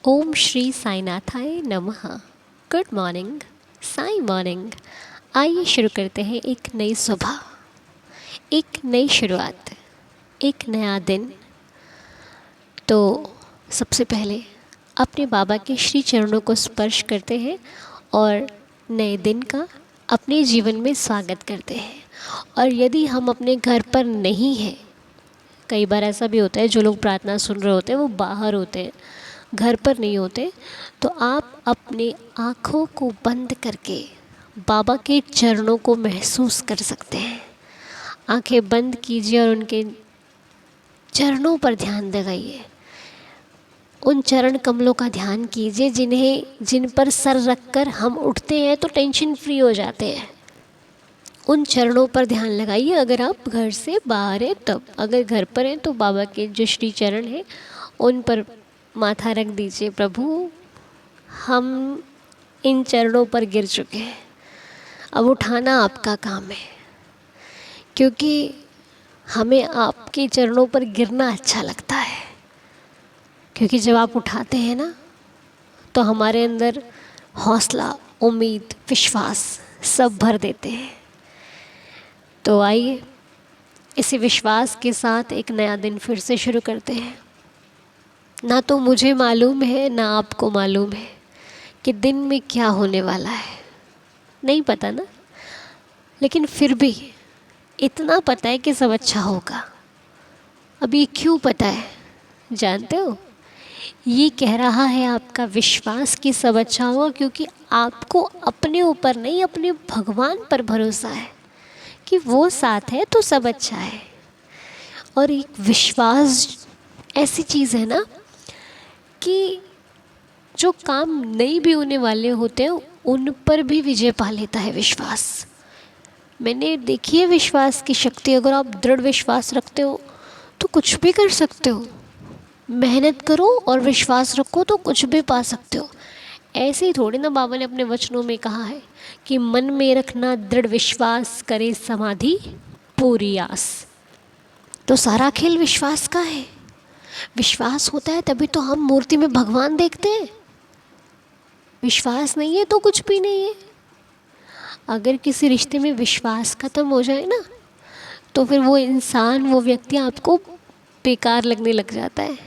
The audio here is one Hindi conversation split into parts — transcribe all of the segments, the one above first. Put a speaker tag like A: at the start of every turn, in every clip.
A: ओम श्री साईनाथाय नमः। Good morning, Sai morning. आइए शुरू करते हैं एक नई सुबह, एक नई शुरुआत, एक नया दिन। तो सबसे पहले अपने बाबा के श्री चरणों को स्पर्श करते हैं और नए दिन का अपने जीवन में स्वागत करते हैं। और यदि हम अपने घर पर नहीं हैं, कई बार ऐसा भी होता है जो लोग प्रार्थना सुन रहे होते हैं वो बाहर होते हैं, घर पर नहीं होते, तो आप अपने आँखों को बंद करके बाबा के चरणों को महसूस कर सकते हैं। आंखें बंद कीजिए और उनके चरणों पर ध्यान लगाइए। उन चरण कमलों का ध्यान कीजिए जिन पर सर रखकर हम उठते हैं तो टेंशन फ्री हो जाते हैं। उन चरणों पर ध्यान लगाइए। अगर आप घर से बाहर हैं तब, अगर घर पर हैं तो बाबा के जो श्री चरण हैं उन पर माथा रख दीजिए। प्रभु, हम इन चरणों पर गिर चुके हैं, अब उठाना आपका काम है, क्योंकि हमें आपके चरणों पर गिरना अच्छा लगता है। क्योंकि जब आप उठाते हैं ना तो हमारे अंदर हौसला, उम्मीद, विश्वास सब भर देते हैं। तो आइए इसी विश्वास के साथ एक नया दिन फिर से शुरू करते हैं। ना तो मुझे मालूम है ना आपको मालूम है कि दिन में क्या होने वाला है, नहीं पता ना, लेकिन फिर भी इतना पता है कि सब अच्छा होगा। अब ये क्यों पता है जानते हो? ये कह रहा है आपका विश्वास कि सब अच्छा होगा, क्योंकि आपको अपने ऊपर नहीं, अपने भगवान पर भरोसा है कि वो साथ है तो सब अच्छा है। और एक विश्वास ऐसी चीज़ है ना कि जो काम नहीं भी होने वाले होते हैं उन पर भी विजय पा लेता है विश्वास। मैंने देखी है विश्वास की शक्ति। अगर आप दृढ़ विश्वास रखते हो तो कुछ भी कर सकते हो। मेहनत करो और विश्वास रखो तो कुछ भी पा सकते हो। ऐसे ही थोड़ी ना बाबा ने अपने वचनों में कहा है कि मन में रखना दृढ़ विश्वास, करे समाधि पूरी आस। तो सारा खेल विश्वास का है। विश्वास होता है तभी तो हम मूर्ति में भगवान देखते हैं। विश्वास नहीं है तो कुछ भी नहीं है। अगर किसी रिश्ते में विश्वास खत्म हो जाए ना तो फिर वो इंसान, वो व्यक्ति आपको बेकार लगने लग जाता है।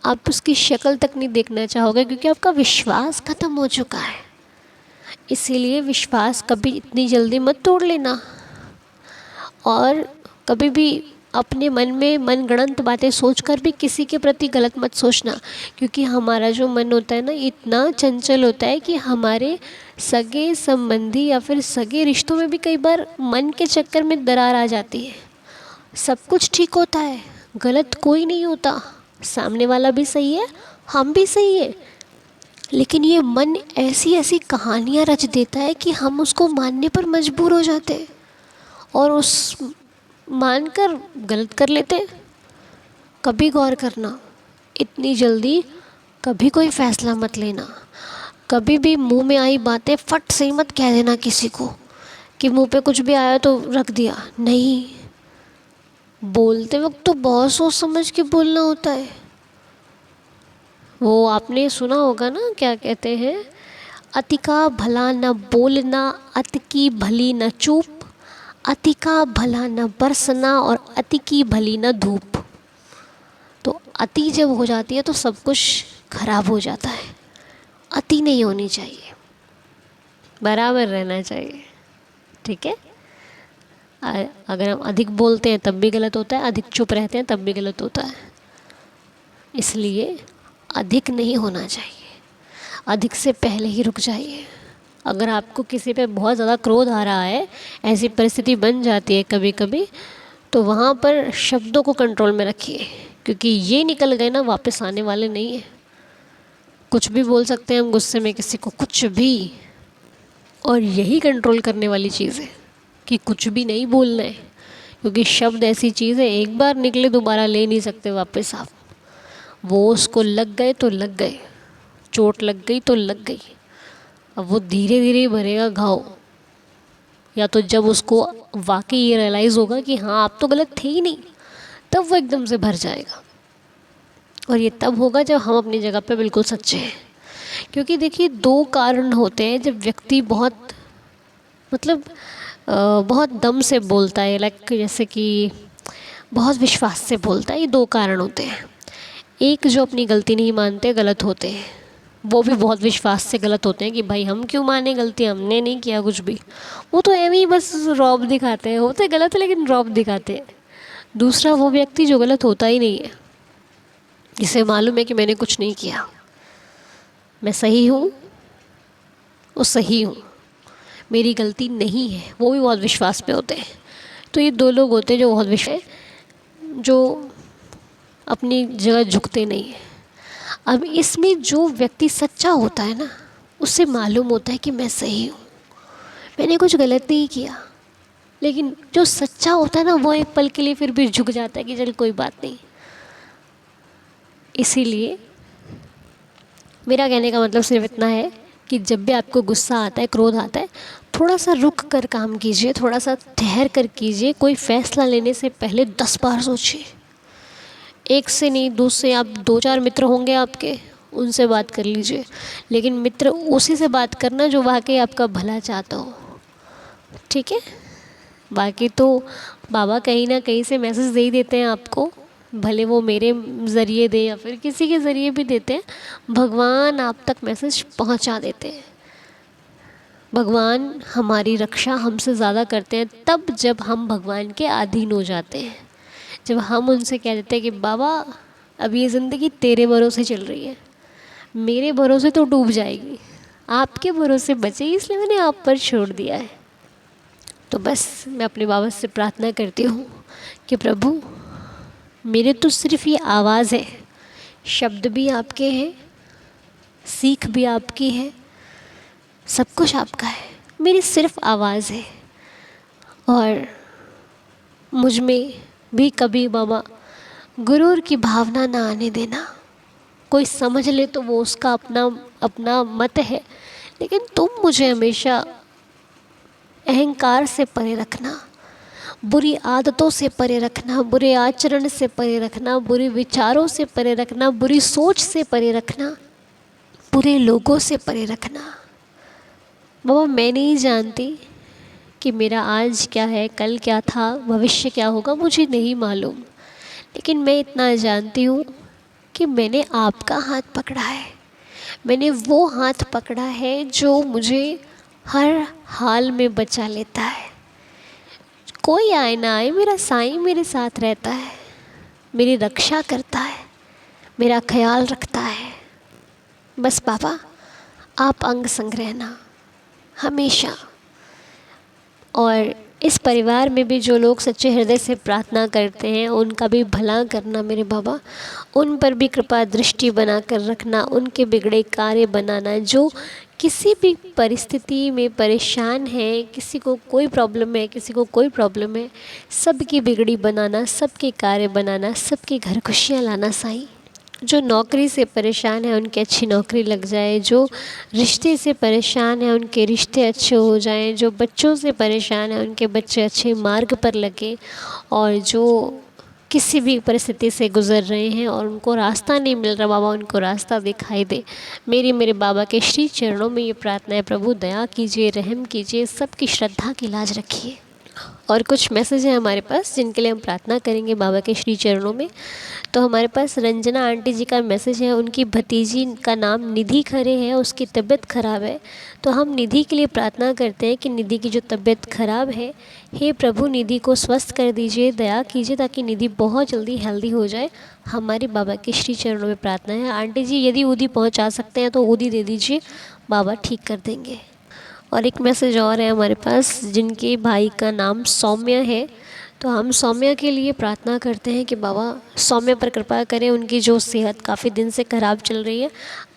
A: आप उसकी शक्ल तक नहीं देखना चाहोगे, क्योंकि आपका विश्वास खत्म हो चुका है। इसीलिए विश्वास कभी इतनी जल्दी मत तोड़ लेना, और कभी भी अपने मन में मनगढ़ंत बातें सोचकर भी किसी के प्रति गलत मत सोचना। क्योंकि हमारा जो मन होता है ना, इतना चंचल होता है कि हमारे सगे संबंधी या फिर सगे रिश्तों में भी कई बार मन के चक्कर में दरार आ जाती है। सब कुछ ठीक होता है, गलत कोई नहीं होता, सामने वाला भी सही है, हम भी सही है, लेकिन ये मन ऐसी ऐसी कहानियाँ रच देता है कि हम उसको मानने पर मजबूर हो जाते हैं और उस मानकर गलत कर लेते हैं। कभी गौर करना, इतनी जल्दी कभी कोई फैसला मत लेना। कभी भी मुंह में आई बातें फट से ही मत कह देना किसी को कि मुंह पे कुछ भी आया तो रख दिया। नहीं, बोलते वक्त तो बहुत सोच समझ के बोलना होता है। वो आपने सुना होगा ना, क्या कहते हैं, अति का भला न बोलना, अति की भली न चूप, अति का भला न बरसना और अति की भली न धूप। तो अति जब हो जाती है तो सब कुछ खराब हो जाता है। अति नहीं होनी चाहिए, बराबर रहना चाहिए। ठीक है? अगर हम अधिक बोलते हैं तब भी गलत होता है, अधिक चुप रहते हैं तब भी गलत होता है। इसलिए अधिक नहीं होना चाहिए, अधिक से पहले ही रुक जाइए। अगर आपको किसी पे बहुत ज़्यादा क्रोध आ रहा है, ऐसी परिस्थिति बन जाती है कभी कभी, तो वहाँ पर शब्दों को कंट्रोल में रखिए, क्योंकि ये निकल गए ना वापस आने वाले नहीं है। कुछ भी बोल सकते हैं हम गुस्से में किसी को, कुछ भी। और यही कंट्रोल करने वाली चीज़ है कि कुछ भी नहीं बोलना है, क्योंकि शब्द ऐसी चीज़ है, एक बार निकले दोबारा ले नहीं सकते वापस आप। वो उसको लग गए तो लग गए, चोट लग गई तो लग गई। अब वो धीरे धीरे भरेगा घाव, या तो जब उसको वाकई ये रियलाइज़ होगा कि हाँ आप तो गलत थे ही नहीं, तब वो एकदम से भर जाएगा। और ये तब होगा जब हम अपनी जगह पे बिल्कुल सच्चे हैं। क्योंकि देखिए, दो कारण होते हैं जब व्यक्ति बहुत मतलब बहुत दम से बोलता है, लाइक जैसे कि बहुत विश्वास से बोलता है। ये दो कारण होते हैं। एक जो अपनी गलती नहीं मानते, गलत होते हैं, वो भी बहुत विश्वास से गलत होते हैं कि भाई हम क्यों माने गलती, हमने नहीं किया कुछ भी। वो तो एवं ही बस रौब दिखाते हैं, होते गलत है लेकिन रौब दिखाते हैं। दूसरा वो व्यक्ति जो गलत होता ही नहीं है, जिसे मालूम है कि मैंने कुछ नहीं किया, मैं सही हूँ, वो सही हूँ, मेरी गलती नहीं है, वो भी बहुत विश्वास पे होते हैं। तो ये दो लोग होते हैं जो बहुत विश्वास, जो अपनी जगह झुकते नहीं हैं। अब इसमें जो व्यक्ति सच्चा होता है ना, उससे मालूम होता है कि मैं सही हूँ, मैंने कुछ गलत नहीं किया। लेकिन जो सच्चा होता है ना, वो एक पल के लिए फिर भी झुक जाता है कि चल कोई बात नहीं। इसीलिए मेरा कहने का मतलब सिर्फ इतना है कि जब भी आपको गुस्सा आता है, क्रोध आता है, थोड़ा सा रुक कर काम कीजिए, थोड़ा सा ठहर कर कीजिए। कोई फैसला लेने से पहले 10 बार सोचिए। एक से नहीं, दूसरे, आप 2-4 मित्र होंगे आपके, उनसे बात कर लीजिए। लेकिन मित्र उसी से बात करना जो वाकई आपका भला चाहता हो, ठीक है। बाकी तो बाबा कहीं ना कहीं से मैसेज दे ही देते हैं आपको, भले वो मेरे ज़रिए दे या फिर किसी के ज़रिए भी देते हैं। भगवान आप तक मैसेज पहुंचा देते हैं। भगवान हमारी रक्षा हमसे ज़्यादा करते हैं तब जब हम भगवान के अधीन हो जाते हैं। जब हम उनसे कह देते हैं कि बाबा अब ये ज़िंदगी तेरे भरोसे चल रही है, मेरे भरोसे तो डूब जाएगी, आपके भरोसे बचे, इसलिए मैंने आप पर छोड़ दिया है। तो बस मैं अपने बाबा से प्रार्थना करती हूँ कि प्रभु, मेरे तो सिर्फ ये आवाज़ है, शब्द भी आपके हैं, सीख भी आपकी है, सब कुछ आपका है, मेरी सिर्फ आवाज़ है। और मुझ में भी कभी बाबा गुरूर की भावना ना आने देना। कोई समझ ले तो वो उसका अपना अपना मत है, लेकिन तुम मुझे हमेशा अहंकार से परे रखना, बुरी आदतों से परे रखना, बुरे आचरण से परे रखना, बुरे विचारों से परे रखना, बुरी सोच से परे रखना, बुरे लोगों से परे रखना। बाबा मैं नहीं जानती कि मेरा आज क्या है, कल क्या था, भविष्य क्या होगा, मुझे नहीं मालूम। लेकिन मैं इतना जानती हूँ कि मैंने आपका हाथ पकड़ा है। मैंने वो हाथ पकड़ा है जो मुझे हर हाल में बचा लेता है। कोई आए ना आए, मेरा साईं मेरे साथ रहता है, मेरी रक्षा करता है, मेरा ख्याल रखता है। बस बाबा आप अंग संग रहना हमेशा। और इस परिवार में भी जो लोग सच्चे हृदय से प्रार्थना करते हैं, उनका भी भला करना मेरे बाबा, उन पर भी कृपा दृष्टि बना कर रखना, उनके बिगड़े कार्य बनाना। जो किसी भी परिस्थिति में परेशान है, किसी को कोई प्रॉब्लम है, किसी को कोई प्रॉब्लम है, सबकी बिगड़ी बनाना, सबके कार्य बनाना, सबके घर खुशियाँ लाना साईं। जो नौकरी से परेशान है उनकी अच्छी नौकरी लग जाए, जो रिश्ते से परेशान है उनके रिश्ते अच्छे हो जाएं, जो बच्चों से परेशान है उनके बच्चे अच्छे मार्ग पर लगे, और जो किसी भी परिस्थिति से गुज़र रहे हैं और उनको रास्ता नहीं मिल रहा, बाबा उनको रास्ता दिखाई दे। मेरे बाबा के श्री चरणों में ये प्रार्थना है, प्रभु दया कीजिए, रहम कीजिए, सबकी श्रद्धा की लाज रखिए। और कुछ मैसेज हैं हमारे पास जिनके लिए हम प्रार्थना करेंगे बाबा के श्री चरणों में। तो हमारे पास रंजना आंटी जी का मैसेज है, उनकी भतीजी का नाम निधि खरे है, उसकी तबीयत ख़राब है। तो हम निधि के लिए प्रार्थना करते हैं कि निधि की जो तबीयत ख़राब है, हे प्रभु निधि को स्वस्थ कर दीजिए, दया कीजिए ताकि निधि बहुत जल्दी हेल्दी हो जाए। हमारे बाबा के श्री चरणों में प्रार्थना है। आंटी जी यदि ऊदी पहुँचा सकते हैं तो ऊदी दे दीजिए, बाबा ठीक कर देंगे। और एक मैसेज और है हमारे पास, जिनके भाई का नाम सौम्य है। तो हम सौम्य के लिए प्रार्थना करते हैं कि बाबा सौम्य पर कृपा करें, उनकी जो सेहत काफ़ी दिन से ख़राब चल रही है,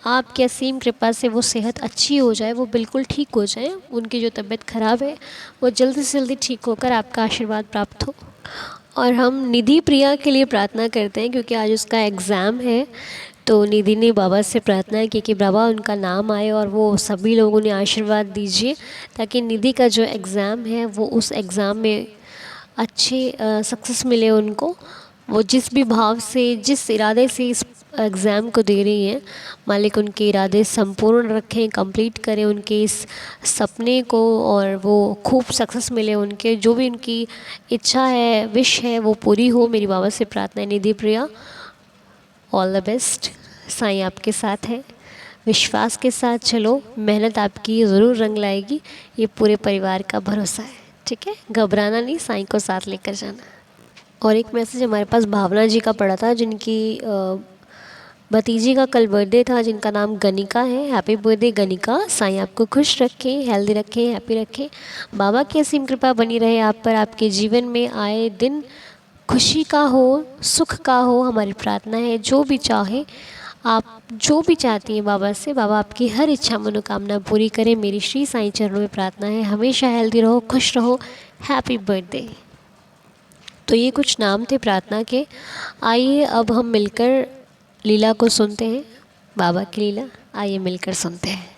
A: आपकी असीम कृपा से वो सेहत अच्छी हो जाए, वो बिल्कुल ठीक हो जाए। उनकी जो तबीयत ख़राब है वो जल्दी से जल्दी ठीक होकर आपका आशीर्वाद प्राप्त हो। और हम निधि प्रिया के लिए प्रार्थना करते हैं क्योंकि आज उसका एग्ज़ाम है। तो निधि ने बाबा से प्रार्थना की कि बाबा उनका नाम आए और वो सभी लोगों ने आशीर्वाद दीजिए ताकि निधि का जो एग्ज़ाम है वो उस एग्ज़ाम में अच्छी सक्सेस मिले उनको। वो जिस भी भाव से, जिस इरादे से इस एग्ज़ाम को दे रही हैं, मालिक उनके इरादे संपूर्ण रखें, कंप्लीट करें उनके इस सपने को, और वो खूब सक्सेस मिले उनके, जो भी उनकी इच्छा है, विश है, वो पूरी हो। मेरी बाबा से प्रार्थना है। निधि प्रिया, ऑल द बेस्ट। साईं आपके साथ है, विश्वास के साथ चलो, मेहनत आपकी ज़रूर रंग लाएगी, ये पूरे परिवार का भरोसा है। ठीक है, घबराना नहीं, साईं को साथ लेकर जाना। और एक मैसेज हमारे पास भावना जी का पड़ा था, जिनकी भतीजी का कल बर्थडे था, जिनका नाम गनिका है। हैप्पी बर्थडे गनिका, साईं आपको खुश रखें, हेल्दी रखें, हैप्पी रखें। बाबा की असीम कृपा बनी रहे आप पर, आपके जीवन में आए दिन खुशी का हो, सुख का हो, हमारी प्रार्थना है। जो भी चाहे, आप जो भी चाहती हैं बाबा से, बाबा आपकी हर इच्छा मनोकामना पूरी करें। मेरी श्री साईं चरणों में प्रार्थना है। हमेशा हेल्दी रहो, खुश रहो, हैप्पी बर्थडे। तो ये कुछ नाम थे प्रार्थना के। आइए अब हम मिलकर लीला को सुनते हैं, बाबा की लीला। आइए मिलकर सुनते हैं।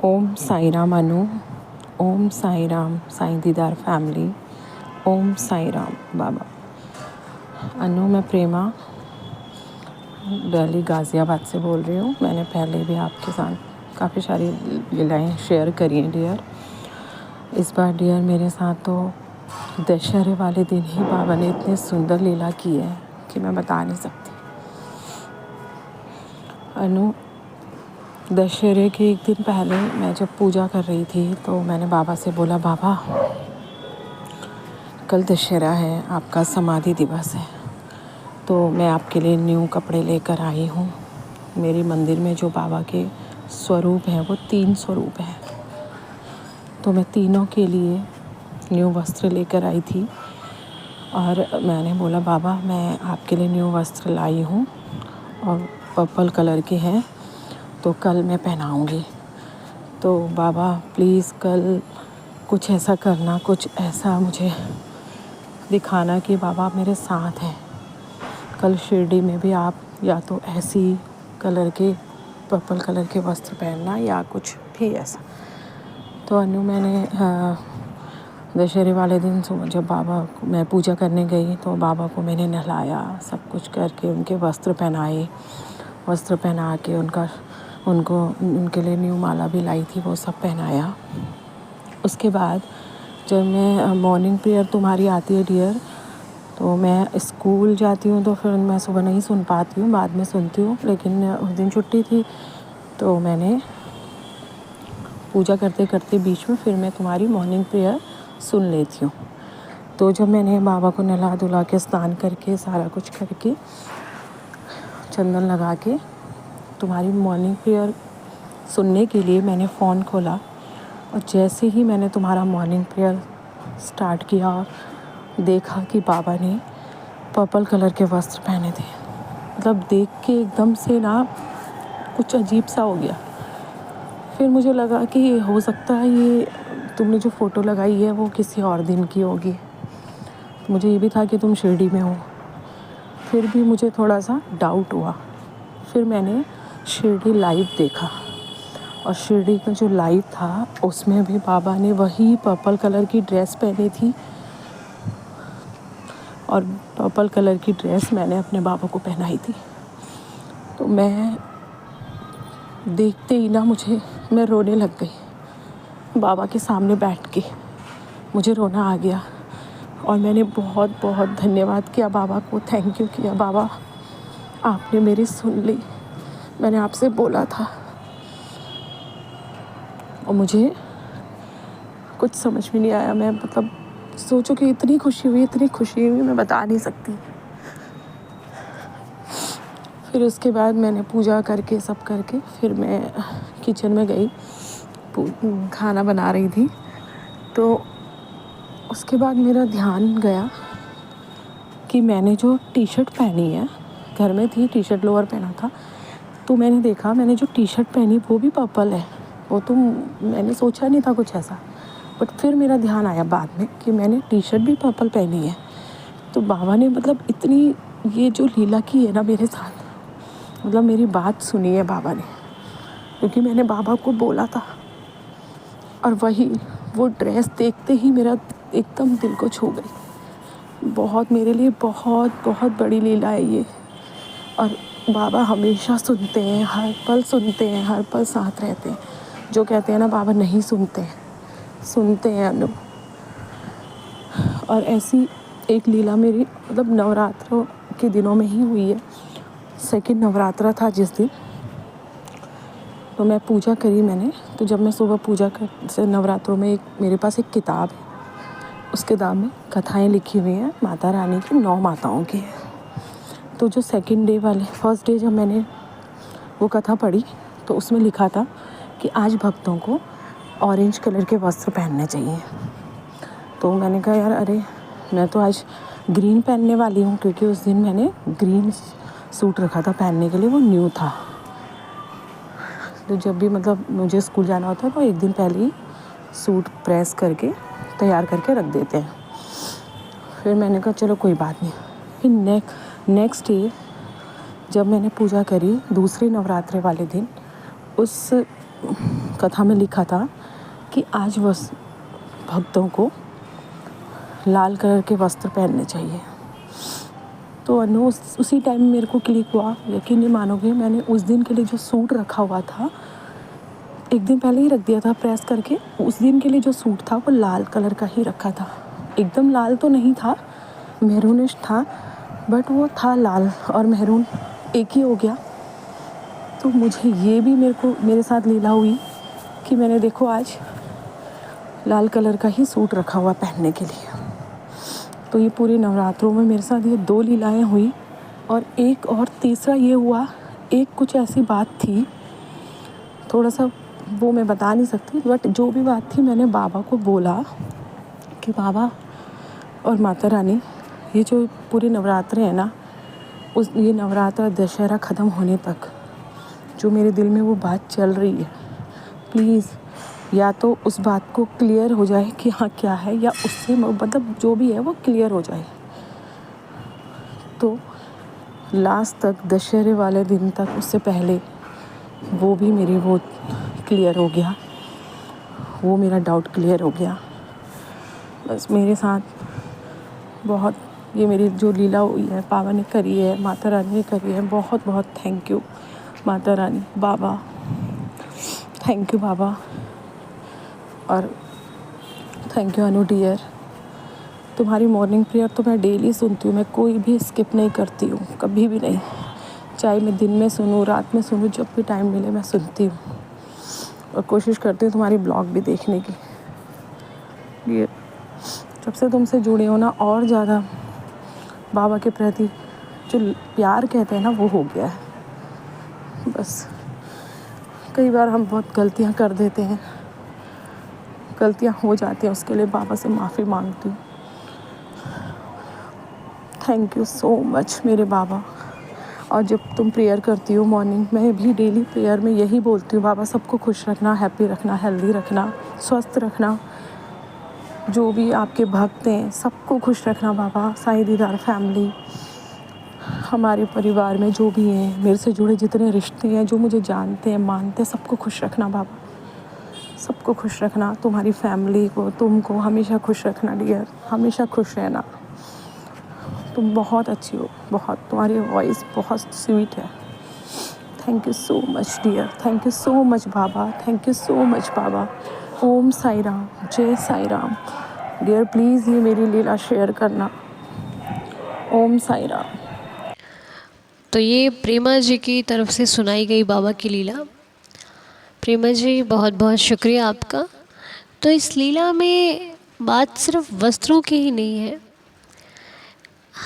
B: ओम साई राम अनु, ओम साई राम साईं दीदार फैमिली, ओम साई राम बाबा। अनु, मैं प्रेमा दिल्ली गाज़ियाबाद से बोल रही हूँ। मैंने पहले भी आपके साथ काफ़ी सारी लीलाएँ शेयर करी हैं डियर। इस बार डियर मेरे साथ तो दशहरे वाले दिन ही बाबा ने इतनी सुंदर लीला की है कि मैं बता नहीं सकती। अनु, दशहरे के एक दिन पहले मैं जब पूजा कर रही थी तो मैंने बाबा से बोला, बाबा कल दशहरा है, आपका समाधि दिवस है, तो मैं आपके लिए न्यू कपड़े लेकर आई हूँ। मेरे मंदिर में जो बाबा के स्वरूप हैं वो 3 स्वरूप हैं, तो मैं तीनों के लिए न्यू वस्त्र लेकर आई थी। और मैंने बोला, बाबा मैं आपके लिए न्यू वस्त्र लाई हूँ और पर्पल कलर के हैं, तो कल मैं पहनाऊँगी। तो बाबा प्लीज़ कल कुछ ऐसा करना, कुछ ऐसा मुझे दिखाना कि बाबा आप मेरे साथ हैं। कल शिरडी में भी आप या तो ऐसी कलर के, पर्पल कलर के वस्त्र पहनना या कुछ भी ऐसा। तो अनु, मैंने दशहरे वाले दिन जब बाबा को मैं पूजा करने गई तो बाबा को मैंने नहलाया, सब कुछ करके उनके वस्त्र पहनाए। वस्त्र पहना के उनके लिए न्यू माला भी लाई थी, वो सब पहनाया। उसके बाद जब मैं मॉर्निंग प्रेयर तुम्हारी आती है डियर, तो मैं स्कूल जाती हूँ तो फिर मैं सुबह नहीं सुन पाती हूँ, बाद में सुनती हूँ। लेकिन उस दिन छुट्टी थी तो मैंने पूजा करते करते बीच में फिर मैं तुम्हारी मॉर्निंग प्रेयर सुन लेती हूँ। तो जब मैंने बाबा को नहला धुला के स्नान करके सारा कुछ करके चंदन लगा के तुम्हारी मॉर्निंग प्रेयर सुनने के लिए मैंने फ़ोन खोला, और जैसे ही मैंने तुम्हारा मॉर्निंग प्रेयर स्टार्ट किया और देखा कि बाबा ने पर्पल कलर के वस्त्र पहने थे, मतलब देख के एकदम से ना कुछ अजीब सा हो गया। फिर मुझे लगा कि हो सकता है ये तुमने जो फ़ोटो लगाई है वो किसी और दिन की होगी। मुझे ये भी था कि तुम शिरडी में हो, फिर भी मुझे थोड़ा सा डाउट हुआ। फिर मैंने शिरडी लाइव देखा, और शिरडी का जो लाइव था उसमें भी बाबा ने वही पर्पल कलर की ड्रेस पहनी थी, और पर्पल कलर की ड्रेस मैंने अपने बाबा को पहनाई थी। तो मैं देखते ही ना मैं रोने लग गई। बाबा के सामने बैठ के मुझे रोना आ गया, और मैंने बहुत बहुत धन्यवाद किया बाबा को, थैंक यू किया, बाबा आपने मेरी सुन ली, मैंने आपसे बोला था। और मुझे कुछ समझ में नहीं आया, मैं मतलब सोचो कि इतनी खुशी हुई मैं बता नहीं सकती। फिर उसके बाद मैंने पूजा करके सब करके फिर मैं किचन में गई, खाना बना रही थी। तो उसके बाद मेरा ध्यान गया कि मैंने जो टी शर्ट पहनी है, घर में थी, टी शर्ट लोअर पहना था, तो मैंने देखा मैंने जो टी शर्ट पहनी वो भी पर्पल है। वो तो मैंने सोचा नहीं था कुछ ऐसा, बट फिर मेरा ध्यान आया बाद में कि मैंने टी शर्ट भी पर्पल पहनी है। तो बाबा ने मतलब इतनी ये जो लीला की है ना मेरे साथ, मतलब मेरी बात सुनी है बाबा ने, क्योंकि मैंने बाबा को बोला था, और वो ड्रेस देखते ही मेरा एकदम दिल को छू गई। बहुत मेरे लिए बहुत बहुत बड़ी लीला है ये। और बाबा हमेशा सुनते हैं, हर पल सुनते हैं, हर पल साथ रहते हैं। जो कहते हैं ना बाबा नहीं सुनते हैं, सुनते हैं अनु। और ऐसी एक लीला मेरी मतलब नवरात्रों के दिनों में ही हुई है। सेकंड नवरात्रा था जिस दिन, तो मैं पूजा करी मैंने। तो जब मैं सुबह पूजा कर से नवरात्रों में एक मेरे पास एक किताब है, उस किताब में कथाएं लिखी हुई हैं माता रानी की, 9 माताओं की। तो जो सेकंड डे वाले फर्स्ट डे जब मैंने वो कथा पढ़ी तो उसमें लिखा था कि आज भक्तों को ऑरेंज कलर के वस्त्र पहनने चाहिए। तो मैंने कहा यार अरे मैं तो आज ग्रीन पहनने वाली हूँ, क्योंकि उस दिन मैंने ग्रीन सूट रखा था पहनने के लिए, वो न्यू था। तो जब भी मतलब मुझे स्कूल जाना होता है तो एक दिन पहले ही सूट प्रेस करके तैयार करके रख देते हैं। फिर मैंने कहा चलो कोई बात नहीं। फिर नेक्स्ट डे जब मैंने पूजा करी दूसरे नवरात्रे वाले दिन, उस कथा में लिखा था कि आज भक्तों को लाल कलर के वस्त्र पहनने चाहिए। तो अनु उसी टाइम मेरे को क्लिक हुआ। यकीन नहीं मानोगे, मैंने उस दिन के लिए जो सूट रखा हुआ था एक दिन पहले ही रख दिया था प्रेस करके। उस दिन के लिए जो सूट था वो लाल कलर का ही रखा था। एकदम लाल तो नहीं था, मैरूनिश था, बट वो था लाल और मैरून एक ही हो गया। तो मुझे ये भी मेरे साथ लीला हुई कि मैंने देखो आज लाल कलर का ही सूट रखा हुआ पहनने के लिए। तो ये पूरे नवरात्रों में मेरे साथ ये 2 लीलाएं हुई। और एक और तीसरा ये हुआ, एक कुछ ऐसी बात थी, थोड़ा सा वो मैं बता नहीं सकती, बट जो भी बात थी मैंने बाबा को बोला कि बाबा और माता रानी, ये जो पूरे नवरात्रे हैं ना, ये नवरात्रा दशहरा ख़त्म होने तक जो मेरे दिल में वो बात चल रही है, प्लीज़ या तो उस बात को क्लियर हो जाए कि हाँ क्या है, या उससे मतलब जो भी है वो क्लियर हो जाए। तो लास्ट तक दशहरे वाले दिन तक, उससे पहले वो भी मेरी वो क्लियर हो गया, वो मेरा डाउट क्लियर हो गया। बस मेरे साथ बहुत ये मेरी जो लीला हुई है बाबा ने करी है, माता रानी ने करी है। बहुत बहुत thank you Mata Rani, Baba, thank you बाबा, और थैंक यू अनु डियर। तुम्हारी मॉर्निंग प्रेयर तो मैं डेली सुनती हूँ, मैं कोई भी स्किप नहीं करती हूँ, कभी भी नहीं। चाहे मैं दिन में सुनूँ, रात में सुनूँ, जब भी टाइम मिले मैं सुनती हूँ। और कोशिश करती हूँ तुम्हारी ब्लॉग भी देखने की। ये जब से तुमसे जुड़े हो ना, और ज़्यादा बाबा के प्रति जो प्यार कहते हैं ना, वो हो गया है। बस कई बार हम बहुत गलतियाँ कर देते हैं, गलतियाँ हो जाती हैं, उसके लिए बाबा से माफ़ी मांगती हूँ। थैंक यू सो मच मेरे बाबा। और जब तुम प्रेयर करती हो मॉर्निंग, मैं भी डेली प्रेयर में यही बोलती हूँ, बाबा सबको खुश रखना, हैप्पी रखना, हेल्दी रखना, स्वस्थ रखना। जो भी आपके भक्त हैं सबको खुश रखना बाबा। साईं दीदार फैमिली, हमारे परिवार में जो भी हैं, मेरे से जुड़े जितने रिश्ते हैं, जो मुझे जानते हैं, मानते हैं, सबको खुश रखना बाबा, सबको खुश रखना। तुम्हारी फैमिली को, तुमको हमेशा खुश रखना डियर, हमेशा खुश रहना। तुम बहुत अच्छी हो, बहुत, तुम्हारी वॉइस बहुत स्वीट है। Thank you so much dear, thank you so much बाबा, थैंक यू सो मच बाबा। ओम साई राम, जय साई राम। डियर प्लीज़ ये मेरी लीला शेयर करना। ओम साई राम।
A: तो ये प्रेमा जी की तरफ से सुनाई गई बाबा की लीला। प्रेमा जी बहुत बहुत शुक्रिया आपका। तो इस लीला में बात सिर्फ वस्त्रों की ही नहीं है।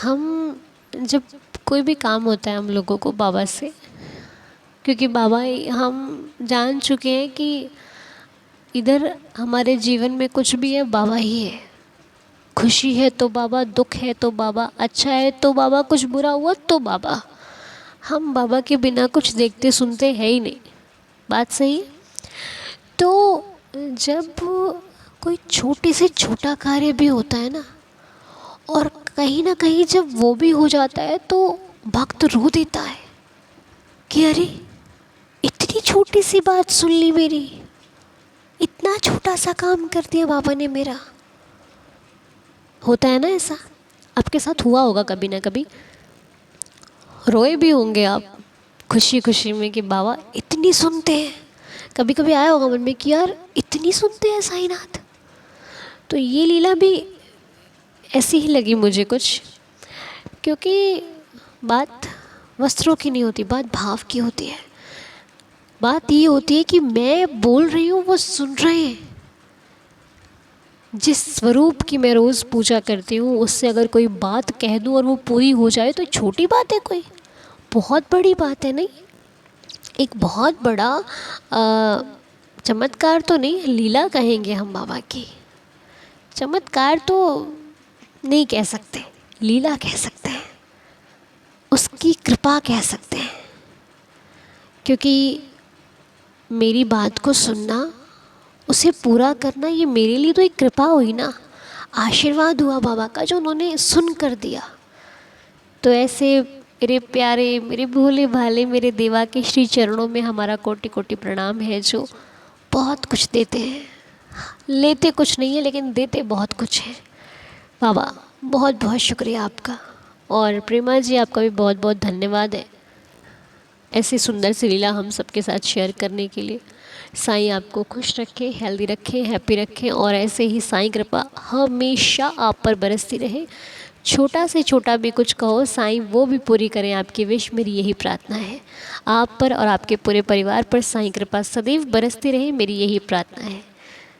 A: हम जब कोई भी काम होता है हम लोगों को बाबा से, क्योंकि बाबा हम जान चुके हैं कि इधर हमारे जीवन में कुछ भी है बाबा ही है। खुशी है तो बाबा, दुख है तो बाबा, अच्छा है तो बाबा, कुछ बुरा हुआ तो बाबा। हम बाबा के बिना कुछ देखते सुनते हैं ही नहीं। बात सही है। तो जब कोई छोटे से छोटा कार्य भी होता है ना, और कहीं ना कहीं जब वो भी हो जाता है तो भक्त रो देता है कि अरे इतनी छोटी सी बात सुन ली मेरी, इतना छोटा सा काम कर दिया बाबा ने मेरा। होता है ना ऐसा। आपके साथ हुआ होगा कभी ना कभी, रोए भी होंगे आप खुशी खुशी में कि बाबा इतनी सुनते हैं। कभी कभी आया होगा मन में कि यार इतनी सुनते हैं साईनाथ। तो ये लीला भी ऐसी ही लगी मुझे कुछ, क्योंकि बात वस्त्रों की नहीं होती, बात भाव की होती है। बात ये होती है कि मैं बोल रही हूँ, वो सुन रहे हैं। जिस स्वरूप की मैं रोज़ पूजा करती हूँ उससे अगर कोई बात कह दूँ और वो पूरी हो जाए तो छोटी बात है कोई, बहुत बड़ी बात है नहीं। एक बहुत बड़ा चमत्कार तो नहीं, लीला कहेंगे हम बाबा की। चमत्कार तो नहीं कह सकते, लीला कह सकते हैं, उसकी कृपा कह सकते हैं। क्योंकि मेरी बात को सुनना, उसे पूरा करना, ये मेरे लिए तो एक कृपा हुई ना, आशीर्वाद हुआ बाबा का जो उन्होंने सुन कर दिया। तो ऐसे मेरे प्यारे, मेरे भोले भाले, मेरे देवा के श्री चरणों में हमारा कोटि कोटि प्रणाम है, जो बहुत कुछ देते हैं। लेते कुछ नहीं है लेकिन देते बहुत कुछ है। बाबा बहुत बहुत शुक्रिया आपका। और प्रेमा जी आपका भी बहुत बहुत धन्यवाद है ऐसी सुंदर सी लीला हम सबके साथ शेयर करने के लिए। साईं आपको खुश रखे, हेल्दी रखे, हैप्पी रखें और ऐसे ही साईं कृपा हमेशा आप पर बरसती रहे। छोटा से छोटा भी कुछ कहो साईं वो भी पूरी करें आपकी विश, मेरी यही प्रार्थना है। आप पर और आपके पूरे परिवार पर साईं कृपा सदैव बरसती रहे, मेरी यही प्रार्थना है।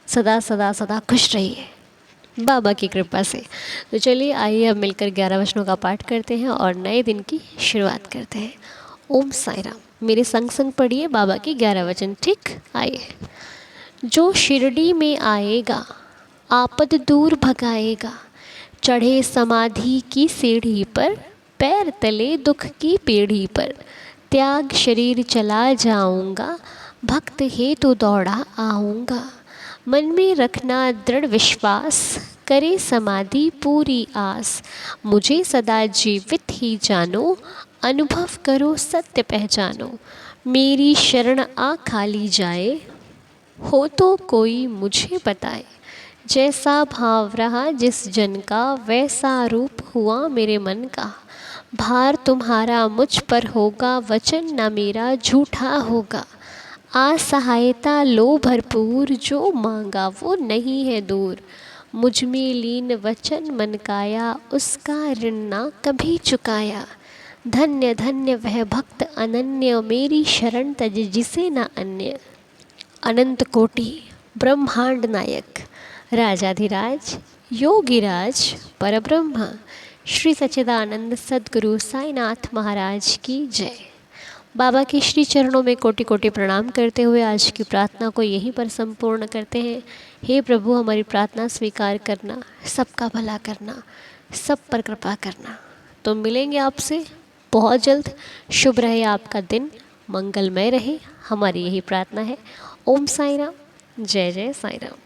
A: सदा सदा सदा खुश रहिए बाबा की कृपा से। तो चलिए आइए अब मिलकर 11 वचनों का पाठ करते हैं और नए दिन की शुरुआत करते हैं। ओम साई राम। मेरे संग संग पढ़िए बाबा की 11 वचन, ठीक? आइए। जो शिरडी में आएगा आपद दूर भगाएगा, चढ़े समाधि की सीढ़ी पर, पैर तले दुख की पीढ़ी पर, त्याग शरीर चला जाऊंगा, भक्त हेतु दौड़ा आऊंगा। मन में रखना दृढ़ विश्वास, करे समाधि पूरी आस। मुझे सदा जीवित ही जानो, अनुभव करो सत्य पहचानो। मेरी शरण आ खाली जाए, हो तो कोई मुझे बताए। जैसा भाव रहा जिस जन का, वैसा रूप हुआ मेरे मन का। भार तुम्हारा मुझ पर होगा, वचन न मेरा झूठा होगा। असहायता लो भरपूर, जो मांगा वो नहीं है दूर। मुझ में लीन वचन मन काया, उसका ऋण ना कभी चुकाया। धन्य धन्य वह भक्त अनन्य, मेरी शरण तज जिसे न अन्य। अनंत कोटि ब्रह्मांड नायक, राजाधिराज योगिराज परब्रह्म, श्री सच्चिदानंद सद्गुरु साईनाथ महाराज की जय। बाबा के श्री चरणों में कोटि कोटि प्रणाम करते हुए आज की प्रार्थना को यहीं पर संपूर्ण करते हैं। हे प्रभु, हमारी प्रार्थना स्वीकार करना, सबका भला करना, सब पर कृपा करना। तो मिलेंगे आपसे बहुत जल्द। शुभ रहे आपका दिन, मंगलमय रहे, हमारी यही प्रार्थना है। ओम साई राम, जय जय साई राम।